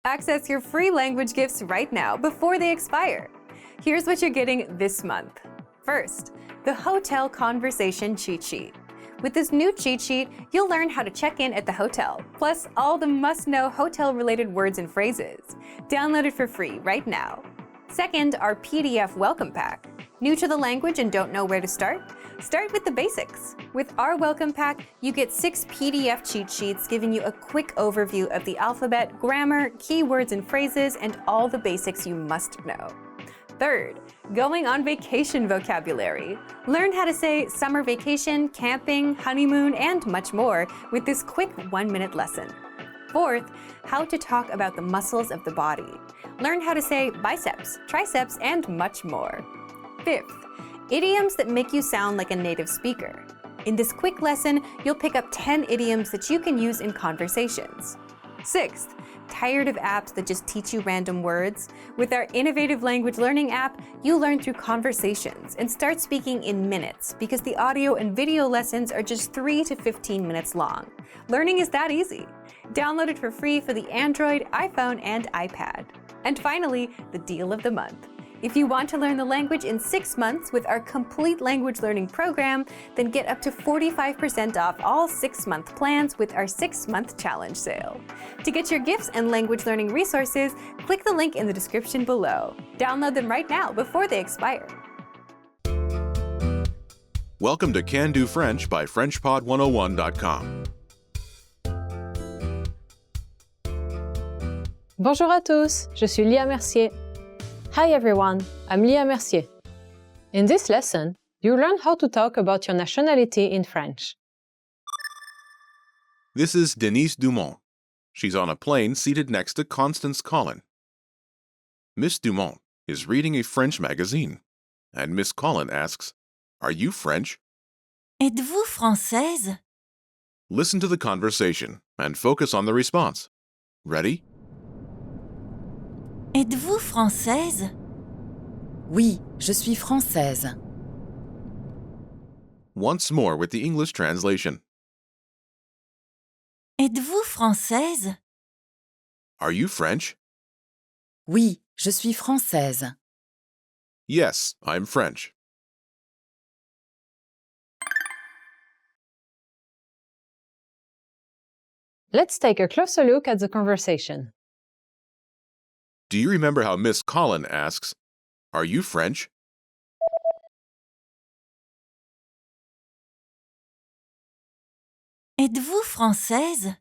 Access your free language gifts right now before they expire. Here's what you're getting this month. First, the Hotel Conversation Cheat Sheet. With this new cheat sheet, you'll learn how to check in at the hotel, plus all the must-know hotel-related words and phrases. Download it for free right now. Second, our PDF welcome pack. New to the language and don't know where to start? Start with the basics. With our welcome pack, you get 6 PDF cheat sheets giving you a quick overview of the alphabet, grammar, keywords and phrases, and all the basics you must know. Third, going on vacation vocabulary. Learn how to say summer vacation, camping, honeymoon, and much more with this quick 1-minute lesson. Fourth, how to talk about the muscles of the body. Learn how to say biceps, triceps, and much more. Fifth, idioms that make you sound like a native speaker. In this quick lesson, you'll pick up 10 idioms that you can use in conversations. Sixth, tired of apps that just teach you random words? With our innovative language learning app, you learn through conversations and start speaking in minutes because the audio and video lessons are just 3 to 15 minutes long. Learning is that easy. Download it for free for the Android, iPhone, and iPad. And finally, the deal of the month. If you want to learn the language in 6 months with our complete language learning program, then get up to 45% off all 6-month plans with our 6-month challenge sale. To get your gifts and language learning resources, click the link in the description below. Download them right now before they expire. Welcome to Can Do French by FrenchPod101.com. Bonjour à tous, je suis Lia Mercier. Hi everyone, I'm Lia Mercier. In this lesson, you learn how to talk about your nationality in French. This is Denise Dumont. She's on a plane seated next to Constance Collin. Miss Dumont is reading a French magazine, and Miss Collin asks, "Are you French?" Êtes-vous française? Listen to the conversation and focus on the response. Ready? Êtes-vous française? Oui, je suis française. Once more with the English translation. Êtes-vous française? Are you French? Oui, je suis française. Yes, I'm French. Let's take a closer look at the conversation. Do you remember how Miss Collin asks, "Are you French?" Êtes-vous française?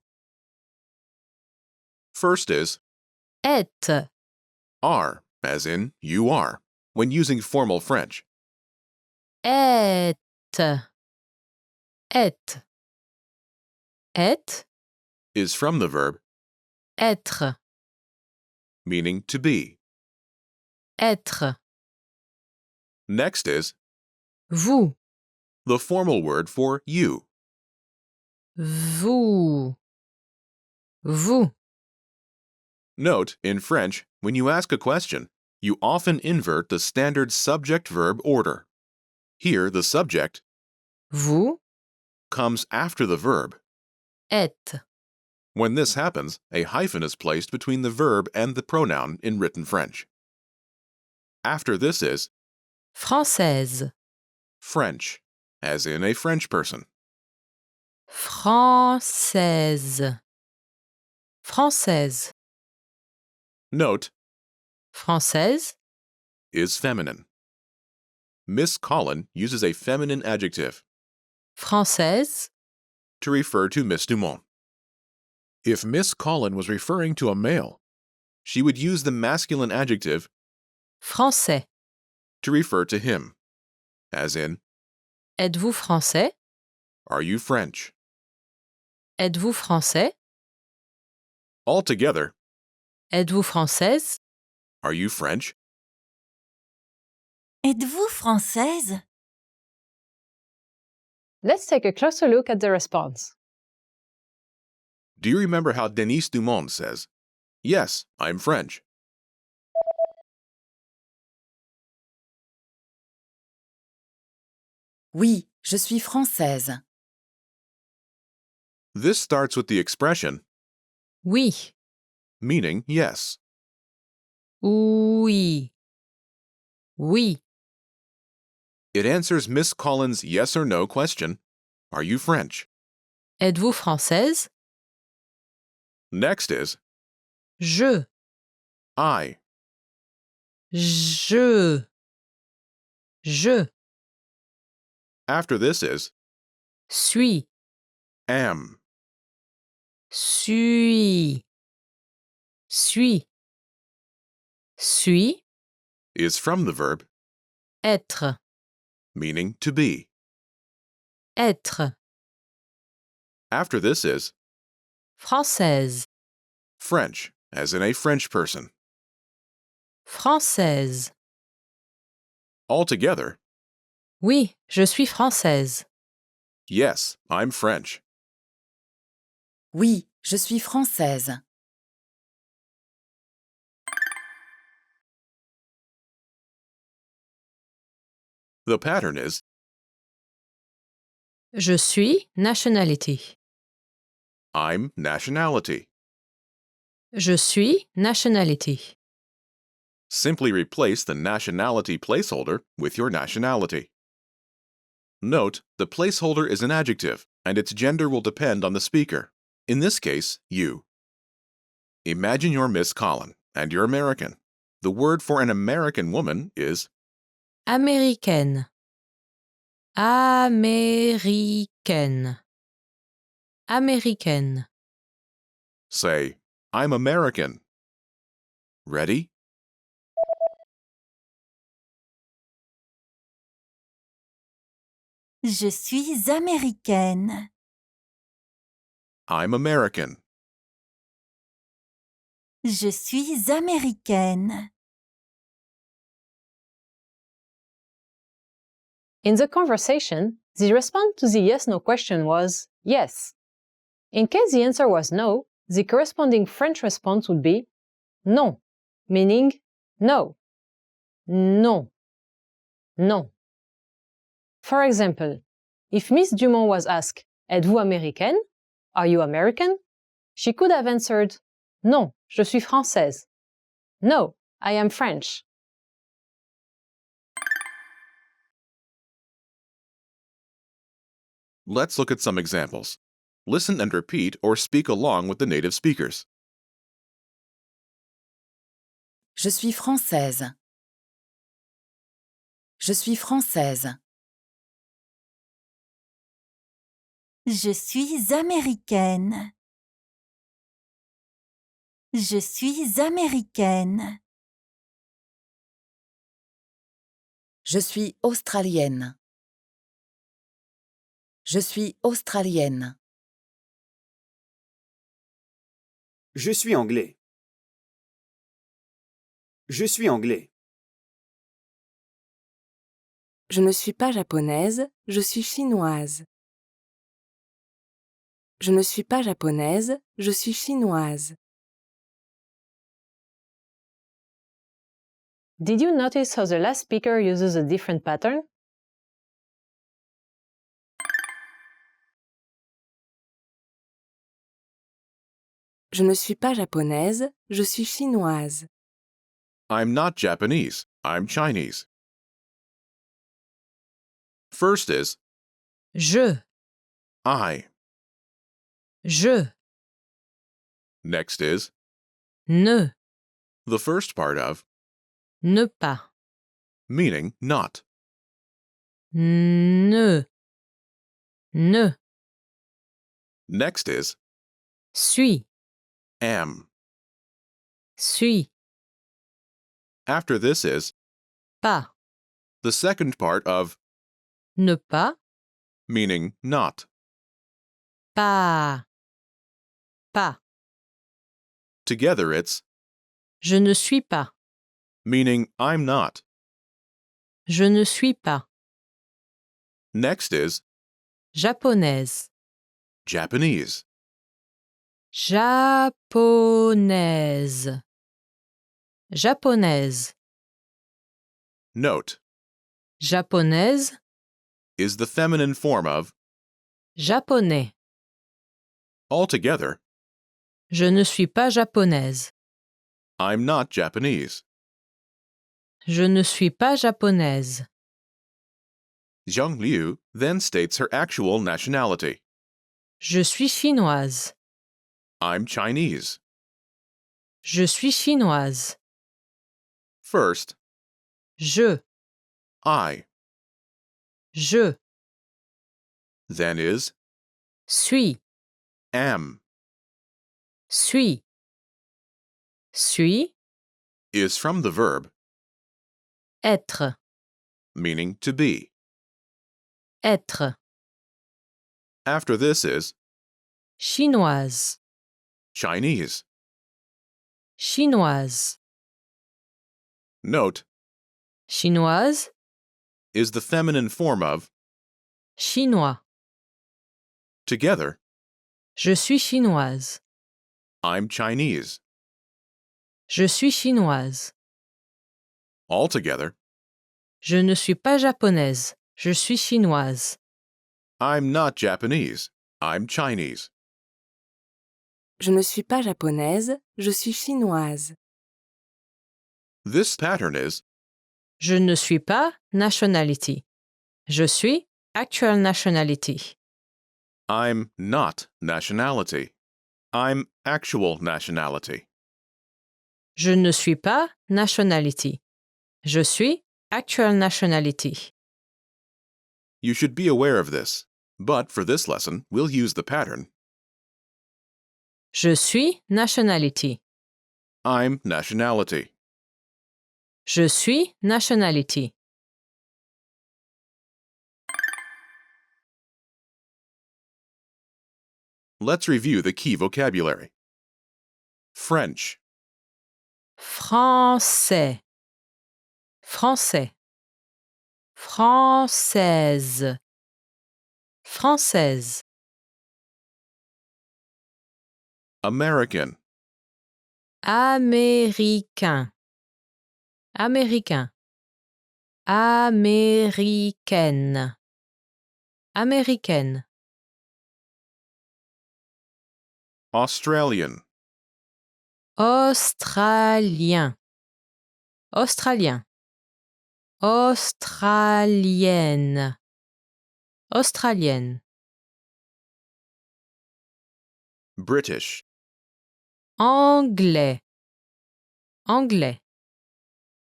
First is Être, are, as in you are, when using formal French. être, être. Être, Is from the verb, être, meaning to be. être. Next is Vous, the formal word for you. vous, vous. Note, in French, when you ask a question, you often invert the standard subject-verb order. Here, the subject Vous, comes after the verb. êtes. When this happens, a hyphen is placed between the verb and the pronoun in written French. After this is Française, French, as in a French person. française, française. Note, Française, is feminine. Miss Collin uses a feminine adjective française, to refer to Miss Dumont. If Miss Collin was referring to a male, she would use the masculine adjective français. to refer to him, as in, Êtes-vous français? "Are you French?" Êtes-vous français? Altogether, Êtes-vous française? "Are you French?" Êtes-vous française? Let's take a closer look at the response. Do you remember how Denise Dumont says, "Yes, I'm French"? Oui, je suis française. This starts with the expression Oui, meaning yes. Oui. Oui. It answers Miss Collins' yes or no question. Are you French? Êtes-vous française? Next is Je. I. Je. Je. After this is Suis. am. Suis. Suis. Suis. Is from the verb Être. meaning to be. Être. After this is Française. French, as in a French person. Française. Altogether, Oui, je suis française. yes, I'm French. Oui, je suis française. The pattern is Je suis nationality. I'm nationality. Je suis nationality. Simply replace the nationality placeholder with your nationality. Note, the placeholder is an adjective, and its gender will depend on the speaker. In this case, you. Imagine you're Miss Collin, and you're American. The word for an American woman is Américaine. Américaine. Américaine. say, I'm American. Ready? Je suis américaine. I'm American. Je suis américaine. In the conversation, the response to the yes-no question was yes. In case the answer was no, the corresponding French response would be non, meaning no. Non. Non. For example, if Miss Dumont was asked, Êtes-vous américaine? Are you American? She could have answered, Non, je suis française. No, I am French. Let's look at some examples. Listen and repeat or speak along with the native speakers. Je suis française. Je suis française. Je suis américaine. Je suis américaine. Je suis australienne. Je suis australienne. Je suis anglais. Je suis anglais. Je ne suis pas japonaise, je suis chinoise. Je ne suis pas japonaise, je suis chinoise. Did you notice how the last speaker uses a different pattern? Je ne suis pas japonaise, je suis chinoise. I'm not Japanese, I'm Chinese. First is Je. I. Je. Next is Ne. the first part of, Ne pas. meaning not. Ne. Ne. Next is Suis. am. Suis. After this is Pas. the second part of, Ne pas. meaning not. Pas. Pas. Together it's, Je ne suis pas. meaning I'm not. Je ne suis pas. Next is Japonaise. Japanese. Japonaise. Japonaise. Note, Japonaise. is the feminine form of, Japonais. altogether, Je ne suis pas japonaise. I'm not Japanese. Je ne suis pas japonaise. Zhang Liu then states her actual nationality. Je suis chinoise. I'm Chinese. Je suis chinoise. First, Je. I, Je. then is Suis. am, Suis. Suis. is from the verb Être. meaning to be. Être. After this is Chinoise. Chinese. Chinoise. Note, Chinoise. is the feminine form of Chinois. together, Je suis chinoise. I'm Chinese. Je suis chinoise. Altogether, Je ne suis pas japonaise. Je suis chinoise. I'm not Japanese. I'm Chinese. Je ne suis pas japonaise, je suis chinoise. This pattern is Je ne suis pas nationality. Je suis actual nationality. I'm not nationality. I'm actual nationality. Je ne suis pas nationality. Je suis actual nationality. You should be aware of this, but for this lesson, we'll use the pattern Je suis nationality. I'm nationality. Je suis nationality. Let's review the key vocabulary. French, Français. Français. Française. Française. American, Américain. Américain. Américaine. Américaine. Australian, Australien. Australien. Australienne. Australienne. British, Anglais. Anglais.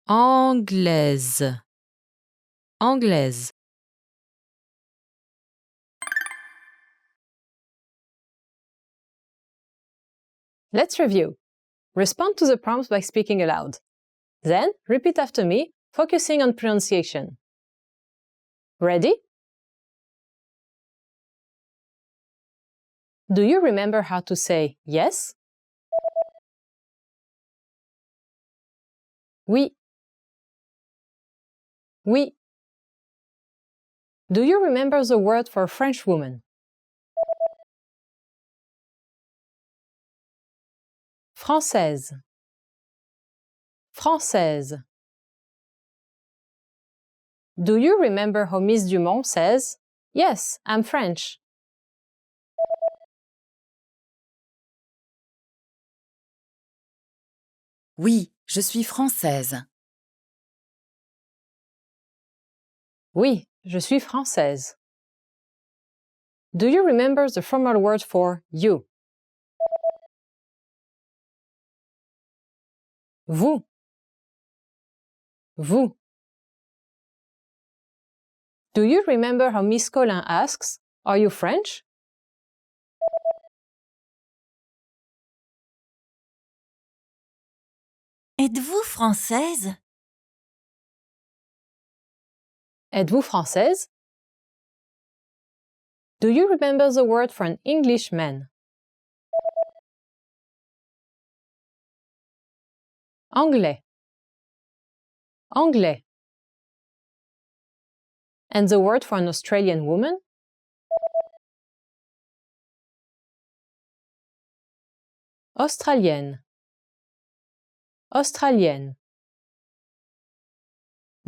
Anglaise. Anglaise. Let's review. Respond to the prompts by speaking aloud. Then, repeat after me, focusing on pronunciation. Ready? Do you remember how to say yes? Oui. Oui. Do you remember the word for French woman? Française. Française. Do you remember how Miss Dumont says, "Yes, I'm French"? Oui, je suis française. Oui, je suis française. Do you remember the formal word for you? Vous. Vous. Do you remember how Miss Collin asks, "Are you French?" Êtes-vous française? Êtes-vous française? Do you remember the word for an Englishman? Anglais. Anglais. And the word for an Australian woman? Australienne. Australienne.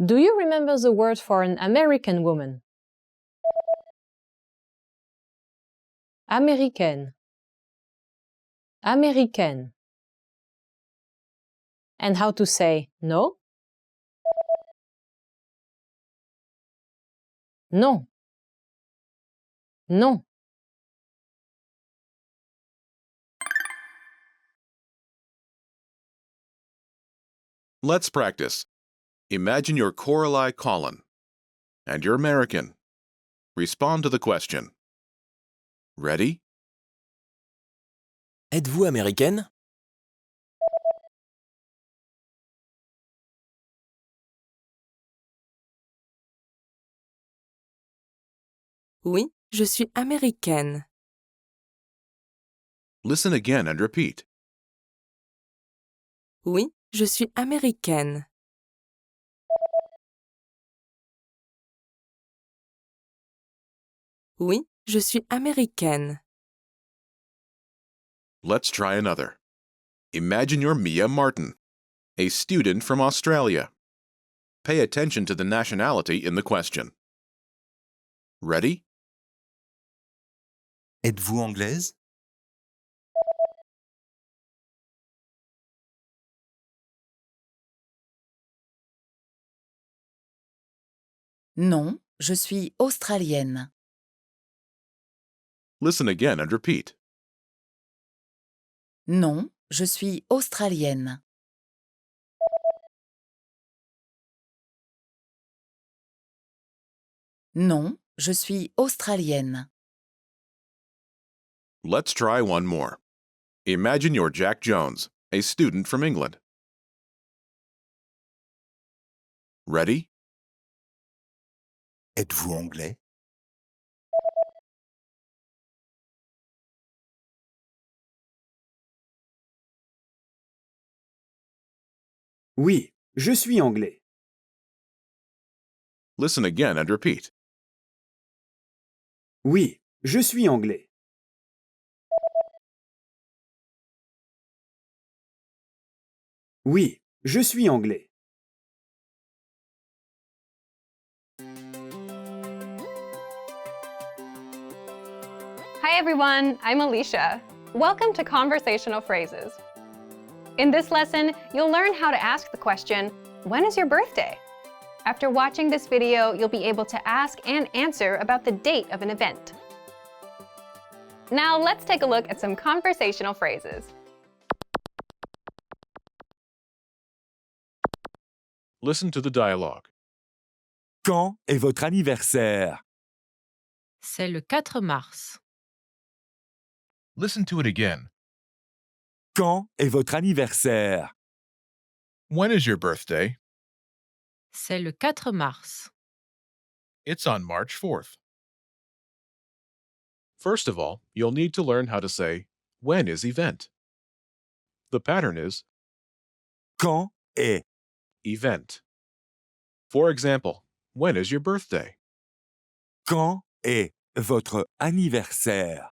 Do you remember the word for an American woman? Américaine. Américaine. And how to say no? Non. Non. Let's practice. Imagine you're Coralie Colin, and you're American. Respond to the question. Ready? Êtes-vous américaine? Oui, je suis américaine. Listen again and repeat. Oui, je suis américaine. Oui, je suis américaine. Let's try another. Imagine you're Mia Martin, a student from Australia. Pay attention to the nationality in the question. Ready? Êtes-vous anglaise? Non, je suis australienne. Listen again and repeat. Non, je suis australienne. Non, je suis australienne. Let's try one more. Imagine you're Jack Jones, a student from England. Ready? Êtes-vous anglais? Oui, je suis anglais. Listen again and repeat. Oui, je suis anglais. Oui, je suis anglais. Hi everyone, I'm Alicia. Welcome to Conversational Phrases. In this lesson, you'll learn how to ask the question, when is your birthday? After watching this video, you'll be able to ask and answer about the date of an event. Now let's take a look at some conversational phrases. Listen to the dialogue. Quand est votre anniversaire? C'est le 4 mars. Listen to it again. Quand est votre anniversaire? When is your birthday? C'est le 4 mars. It's on March 4th. First of all, you'll need to learn how to say, when is event? The pattern is Quand est? event. For example, when is your birthday? Quand est votre anniversaire?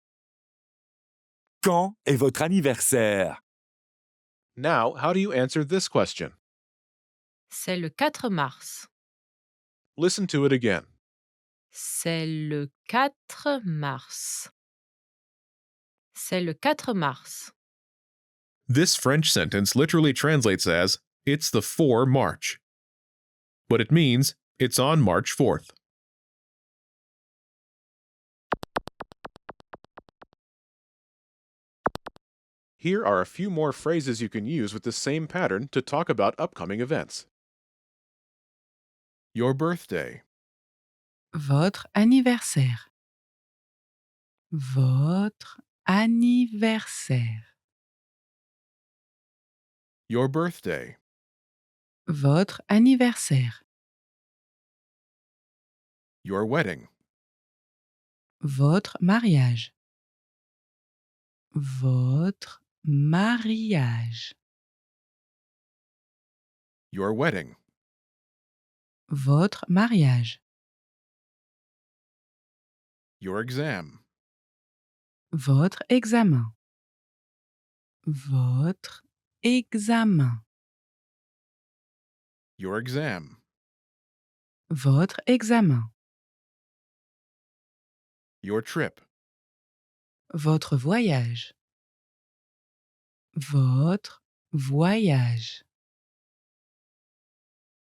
Quand est votre anniversaire? Now, how do you answer this question? C'est le 4 mars. Listen to it again. C'est le 4 mars. C'est le 4 mars. This French sentence literally translates as, it's the 4 March. But it means, it's on March 4th. Here are a few more phrases you can use with the same pattern to talk about upcoming events. Your birthday, Votre anniversaire. Votre anniversaire. your birthday, Votre anniversaire. your wedding, Votre mariage. Votre mariage. your wedding, Votre mariage. your exam, Votre examen. Votre examen. your exam, Votre examen. your trip, Votre voyage. Votre voyage.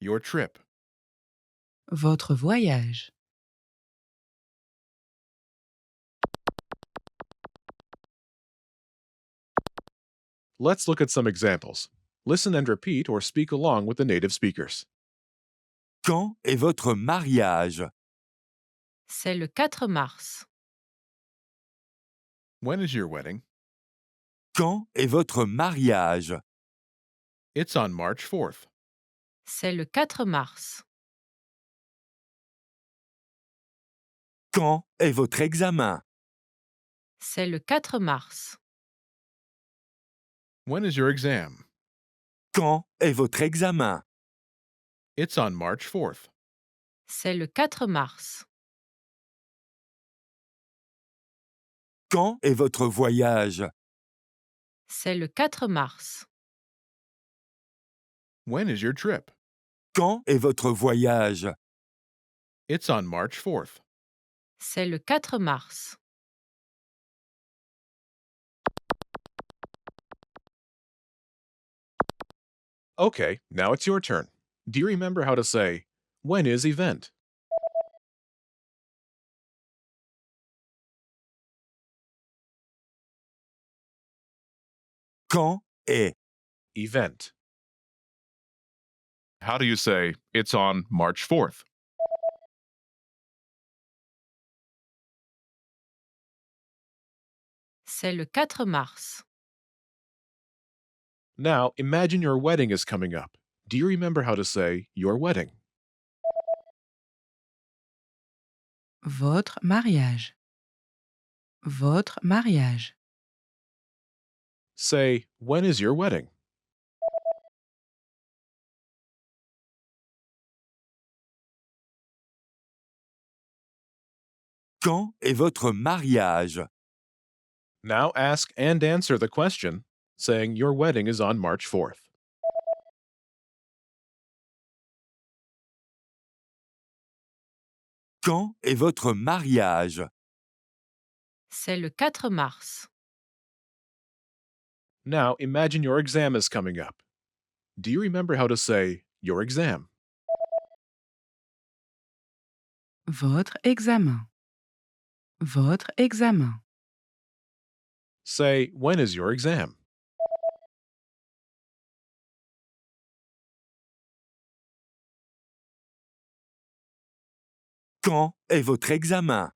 Your trip. Votre voyage. Let's look at some examples. Listen and repeat or speak along with the native speakers. Quand est votre mariage? C'est le 4 mars. When is your wedding? Quand est votre mariage? It's on March 4th. C'est le 4 mars. Quand est votre examen? C'est le 4 mars. When is your exam? Quand est votre examen? It's on March 4th. C'est le 4 mars. Quand est votre voyage? C'est le 4 mars. When is your trip? Quand est votre voyage? It's on March 4th. C'est le 4 mars. Okay, now it's your turn. Do you remember how to say, when is event? Quand est? Event. How do you say, it's on March 4th? C'est le 4 mars. Now, imagine your wedding is coming up. Do you remember how to say, your wedding? Votre mariage. Votre mariage. Say, when is your wedding? Quand est votre mariage? Now ask and answer the question, saying your wedding is on March 4th. Quand est votre mariage? C'est le 4 mars. Now imagine your exam is coming up. Do you remember how to say, your exam? Votre examen. Votre examen. Say, when is your exam? Quand est votre examen?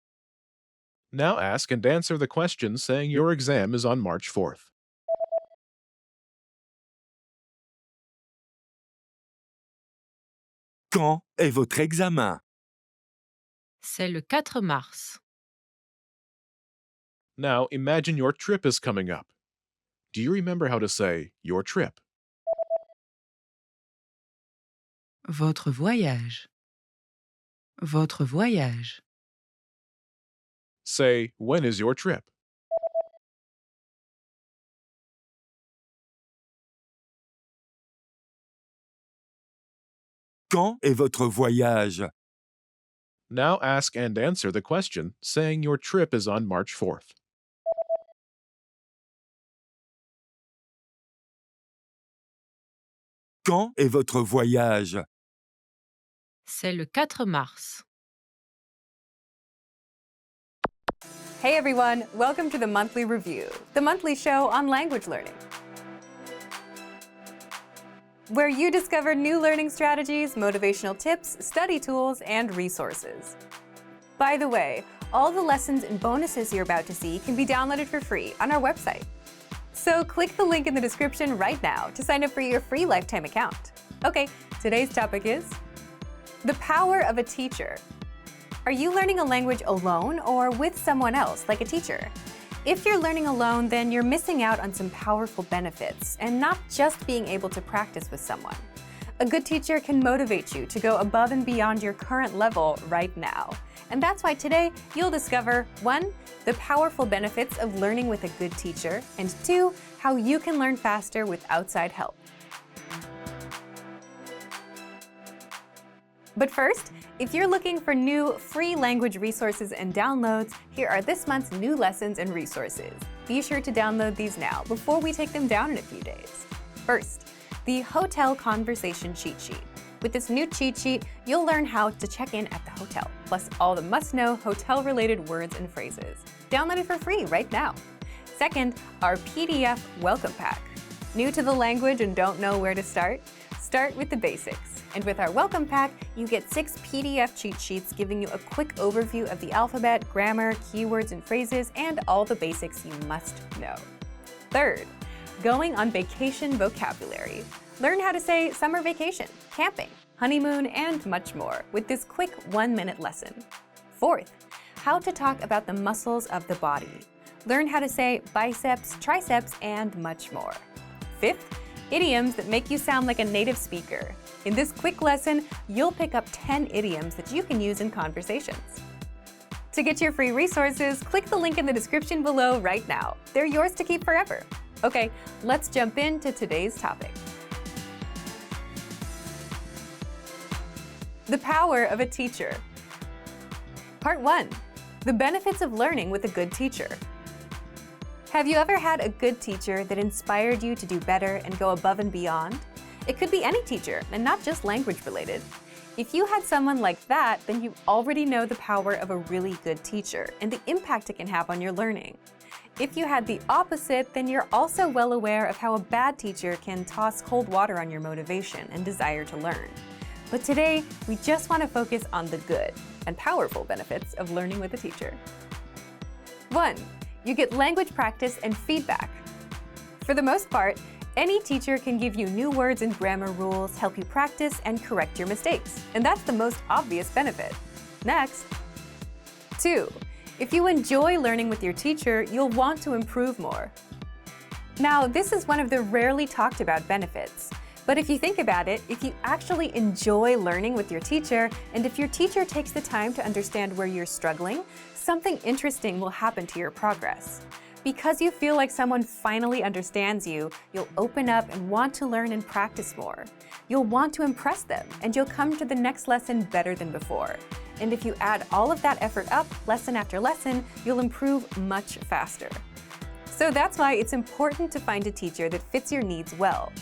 Now ask and answer the question saying your exam is on March 4th. Quand est votre examen? C'est le 4 mars. Now imagine your trip is coming up. Do you remember how to say, your trip? Votre voyage. Votre voyage. Say, when is your trip? Quand est votre voyage? Now ask and answer the question saying your trip is on March 4th. Quand est votre voyage? C'est le 4 mars. Hey everyone, welcome to the Monthly Review, the monthly show on language learning, where you discover new learning strategies, motivational tips, study tools, and resources. By the way, all the lessons and bonuses you're about to see can be downloaded for free on our website. So click the link in the description right now to sign up for your free lifetime account. Okay, today's topic is the power of a teacher. Are you learning a language alone or with someone else, like a teacher? If you're learning alone, then you're missing out on some powerful benefits and not just being able to practice with someone. A good teacher can motivate you to go above and beyond your current level right now. And that's why today you'll discover 1. The powerful benefits of learning with a good teacher, and 2. How you can learn faster with outside help. But first, if you're looking for new free language resources and downloads, here are this month's new lessons and resources. Be sure to download these now before we take them down in a few days. First, the Hotel Conversation Cheat Sheet. With this new cheat sheet, you'll learn how to check in at the hotel, plus all the must-know hotel-related words and phrases. Download it for free right now. Second, our PDF Welcome Pack. New to the language and don't know where to start? Start with the basics. And with our Welcome Pack, you get 6 PDF cheat sheets giving you a quick overview of the alphabet, grammar, keywords and phrases, and all the basics you must know. Third, going on vacation vocabulary. Learn how to say summer vacation, camping, honeymoon, and much more with this quick 1-minute lesson. Fourth, how to talk about the muscles of the body. Learn how to say biceps, triceps, and much more. Fifth, idioms that make you sound like a native speaker. In this quick lesson, you'll pick up 10 idioms that you can use in conversations. To get your free resources, click the link in the description below right now. They're yours to keep forever. Okay, let's jump into today's topic. The power of a teacher. Part 1. The benefits of learning with a good teacher. Have you ever had a good teacher that inspired you to do better and go above and beyond? It could be any teacher, and not just language related. If you had someone like that, then you already know the power of a really good teacher and the impact it can have on your learning. If you had the opposite, then you're also well aware of how a bad teacher can toss cold water on your motivation and desire to learn. But today, we just want to focus on the good and powerful benefits of learning with a teacher. 1. You get language practice and feedback. For the most part, any teacher can give you new words and grammar rules, help you practice, and correct your mistakes. And that's the most obvious benefit. Next. 2. If you enjoy learning with your teacher, you'll want to improve more. Now, this is one of the rarely talked about benefits. But if you think about it, if you actually enjoy learning with your teacher, and if your teacher takes the time to understand where you're struggling, something interesting will happen to your progress. Because you feel like someone finally understands you, you'll open up and want to learn and practice more. You'll want to impress them, and you'll come to the next lesson better than before. And if you add all of that effort up, lesson after lesson, you'll improve much faster. So that's why it's important to find a teacher that fits your needs well.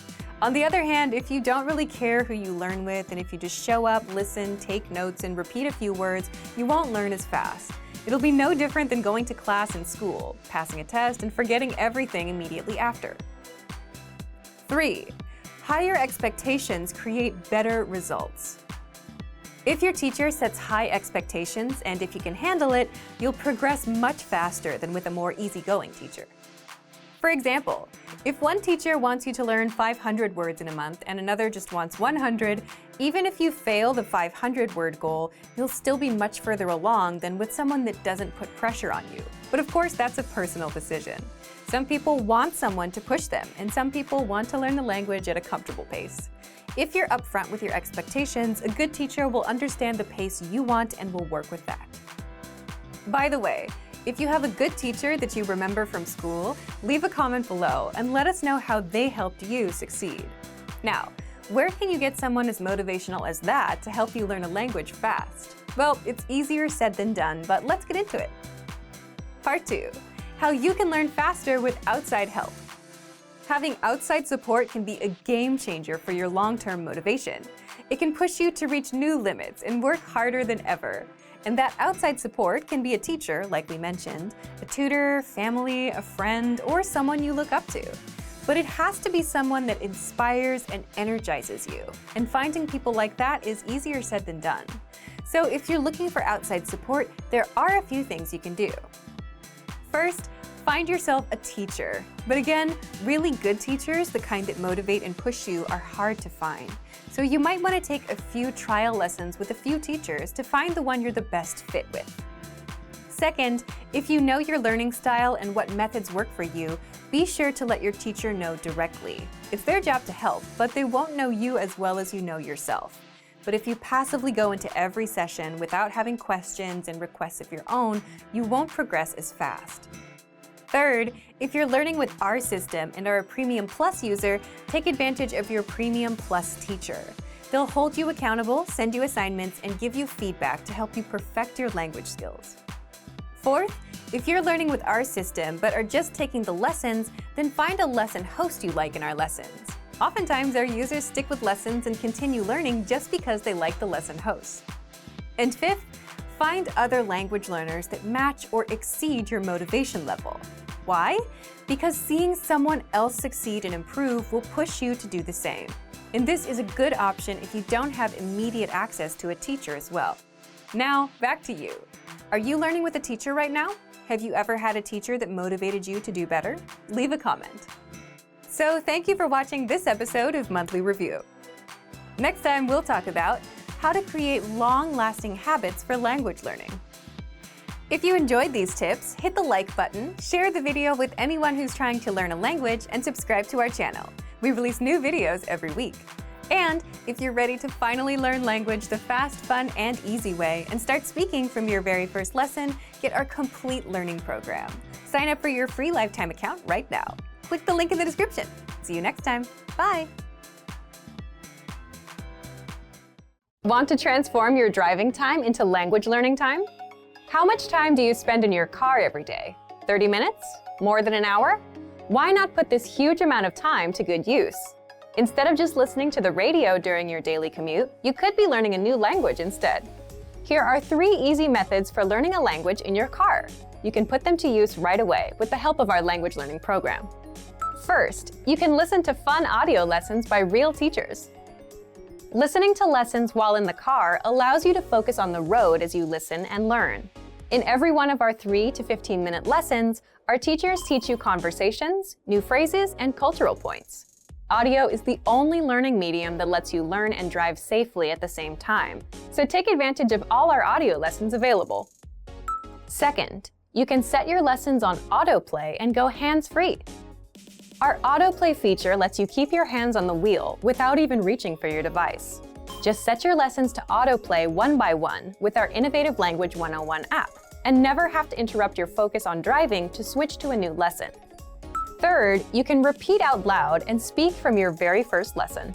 On the other hand, if you don't really care who you learn with, and if you just show up, listen, take notes, and repeat a few words, you won't learn as fast. It'll be no different than going to class in school, passing a test, and forgetting everything immediately after. 3. Higher expectations create better results. If your teacher sets high expectations, and if you can handle it, you'll progress much faster than with a more easygoing teacher. For example, if one teacher wants you to learn 500 words in a month and another just wants 100, even if you fail the 500-word goal, you'll still be much further along than with someone that doesn't put pressure on you. But of course, that's a personal decision. Some people want someone to push them, and some people want to learn the language at a comfortable pace. If you're upfront with your expectations, a good teacher will understand the pace you want and will work with that. By the way, if you have a good teacher that you remember from school, leave a comment below and let us know how they helped you succeed. Now, where can you get someone as motivational as that to help you learn a language fast? Well, it's easier said than done, but let's get into it. Part 2. How you can learn faster with outside help. Having outside support can be a game changer for your long-term motivation. It can push you to reach new limits and work harder than ever. And that outside support can be a teacher, like we mentioned, a tutor, family, a friend, or someone you look up to. But it has to be someone that inspires and energizes you. And finding people like that is easier said than done. So if you're looking for outside support, there are a few things you can do. First, find yourself a teacher. But again, really good teachers, the kind that motivate and push you, are hard to find. So you might want to take a few trial lessons with a few teachers to find the one you're the best fit with. Second, if you know your learning style and what methods work for you, be sure to let your teacher know directly. It's their job to help, but they won't know you as well as you know yourself. But if you passively go into every session without having questions and requests of your own, you won't progress as fast. Third, if you're learning with our system and are a Premium Plus user, take advantage of your Premium Plus teacher. They'll hold you accountable, send you assignments, and give you feedback to help you perfect your language skills. Fourth, If you're learning with our system but are just taking the lessons, then find a lesson host you like in our lessons. Oftentimes, our users stick with lessons and continue learning just because they like the lesson hosts. And fifth, find other language learners that match or exceed your motivation level. Why? Because seeing someone else succeed and improve will push you to do the same. And this is a good option if you don't have immediate access to a teacher as well. Now, back to you. Are you learning with a teacher right now? Have you ever had a teacher that motivated you to do better? Leave a comment. So thank you for watching this episode of Monthly Review. Next time, we'll talk about how to create long-lasting habits for language learning. If you enjoyed these tips, hit the like button, share the video with anyone who's trying to learn a language, and subscribe to our channel. We release new videos every week. And if you're ready to finally learn language the fast, fun, and easy way and start speaking from your very first lesson, get our complete learning program. Sign up for your free lifetime account right now. Click the link in the description. See you next time. Bye! Want to transform your driving time into language learning time? How much time do you spend in your car every day? 30 minutes? More than an hour? Why not put this huge amount of time to good use? Instead of just listening to the radio during your daily commute, you could be learning a new language instead. Here are 3 easy methods for learning a language in your car. You can put them to use right away with the help of our language learning program. First, you can listen to fun audio lessons by real teachers. Listening to lessons while in the car allows you to focus on the road as you listen and learn. In every one of our 3 to 15-minute lessons, our teachers teach you conversations, new phrases, and cultural points. Audio is the only learning medium that lets you learn and drive safely at the same time, so take advantage of all our audio lessons available. Second, you can set your lessons on autoplay and go hands-free. Our autoplay feature lets you keep your hands on the wheel without even reaching for your device. Just set your lessons to autoplay one by one with our Innovative Language 101 app, and never have to interrupt your focus on driving to switch to a new lesson. Third, you can repeat out loud and speak from your very first lesson.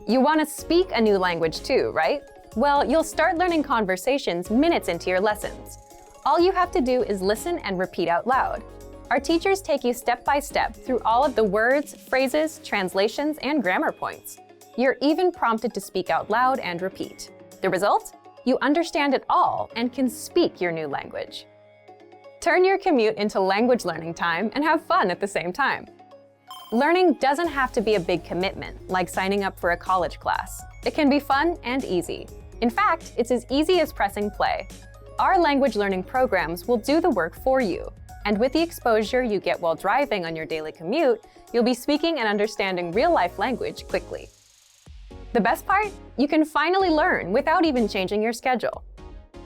You want to speak a new language too, right? Well, you'll start learning conversations minutes into your lessons. All you have to do is listen and repeat out loud. Our teachers take you step by step through all of the words, phrases, translations, and grammar points. You're even prompted to speak out loud and repeat. The result? You understand it all and can speak your new language. Turn your commute into language learning time and have fun at the same time. Learning doesn't have to be a big commitment, like signing up for a college class. It can be fun and easy. In fact, it's as easy as pressing play. Our language learning programs will do the work for you. And with the exposure you get while driving on your daily commute, you'll be speaking and understanding real-life language quickly. The best part? You can finally learn without even changing your schedule.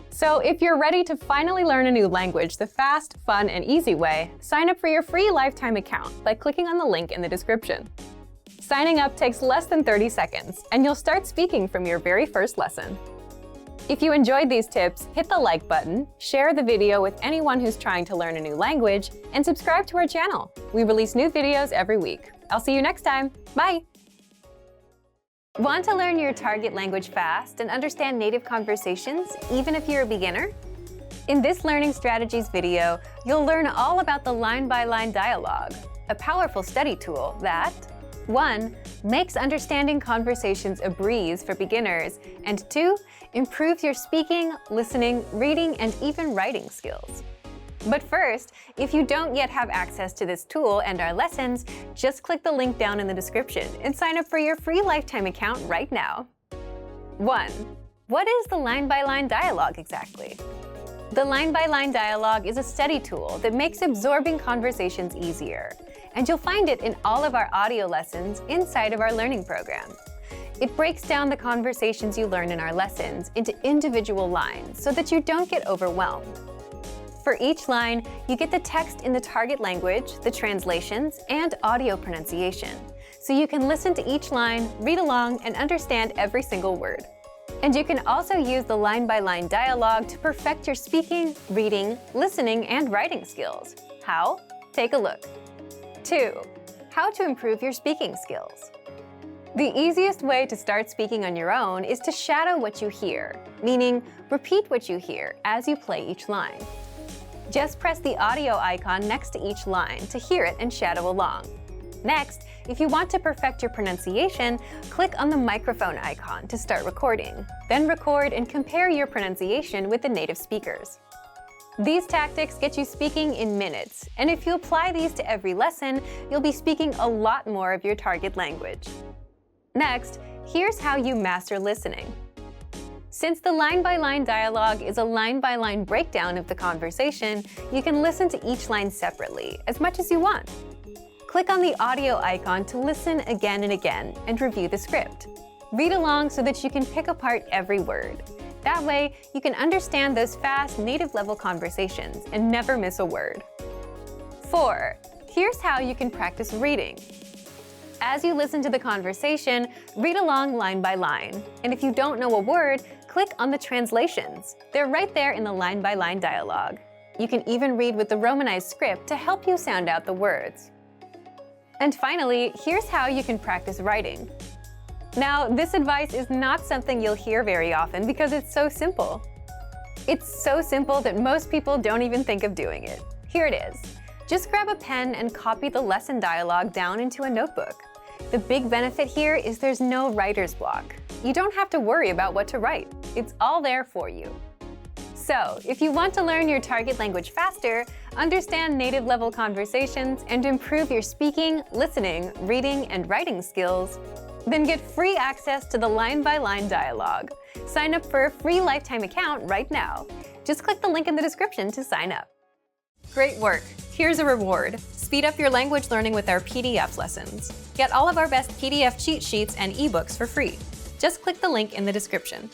So if you're ready to finally learn a new language the fast, fun, and easy way, sign up for your free lifetime account by clicking on the link in the description. Signing up takes less than 30 seconds, and you'll start speaking from your very first lesson. If you enjoyed these tips, hit the like button, share the video with anyone who's trying to learn a new language, and subscribe to our channel. We release new videos every week. I'll see you next time. Bye! Want to learn your target language fast and understand native conversations, even if you're a beginner? In this Learning Strategies video, you'll learn all about the line-by-line dialogue, a powerful study tool that 1. Makes understanding conversations a breeze for beginners, and 2. Improves your speaking, listening, reading, and even writing skills. But first, if you don't yet have access to this tool and our lessons, just click the link down in the description and sign up for your free lifetime account right now. 1. What is the line-by-line dialogue exactly? The line-by-line dialogue is a study tool that makes absorbing conversations easier, and you'll find it in all of our audio lessons inside of our learning program. It breaks down the conversations you learn in our lessons into individual lines so that you don't get overwhelmed. For each line, you get the text in the target language, the translations, and audio pronunciation, so you can listen to each line, read along, and understand every single word. And you can also use the line-by-line dialogue to perfect your speaking, reading, listening, and writing skills. How? Take a look. 2. How to improve your speaking skills. The easiest way to start speaking on your own is to shadow what you hear, meaning repeat what you hear as you play each line. Just press the audio icon next to each line to hear it and shadow along. Next, if you want to perfect your pronunciation, click on the microphone icon to start recording. Then record and compare your pronunciation with the native speakers. These tactics get you speaking in minutes, and if you apply these to every lesson, you'll be speaking a lot more of your target language. Next, here's how you master listening. Since the line-by-line dialogue is a line-by-line breakdown of the conversation, you can listen to each line separately, as much as you want. Click on the audio icon to listen again and again and review the script. Read along so that you can pick apart every word. That way, you can understand those fast, native-level conversations and never miss a word. 4. Here's how you can practice reading. As you listen to the conversation, read along line by line. And if you don't know a word, click on the translations. They're right there in the line-by-line dialogue. You can even read with the Romanized script to help you sound out the words. And finally, here's how you can practice writing. Now, this advice is not something you'll hear very often because it's so simple. It's so simple that most people don't even think of doing it. Here it is. Just grab a pen and copy the lesson dialogue down into a notebook. The big benefit here is there's no writer's block. You don't have to worry about what to write. It's all there for you. So, if you want to learn your target language faster, understand native-level conversations, and improve your speaking, listening, reading, and writing skills, then get free access to the line-by-line dialogue. Sign up for a free lifetime account right now. Just click the link in the description to sign up. Great work! Here's a reward. Speed up your language learning with our PDF lessons. Get all of our best PDF cheat sheets and ebooks for free. Just click the link in the description.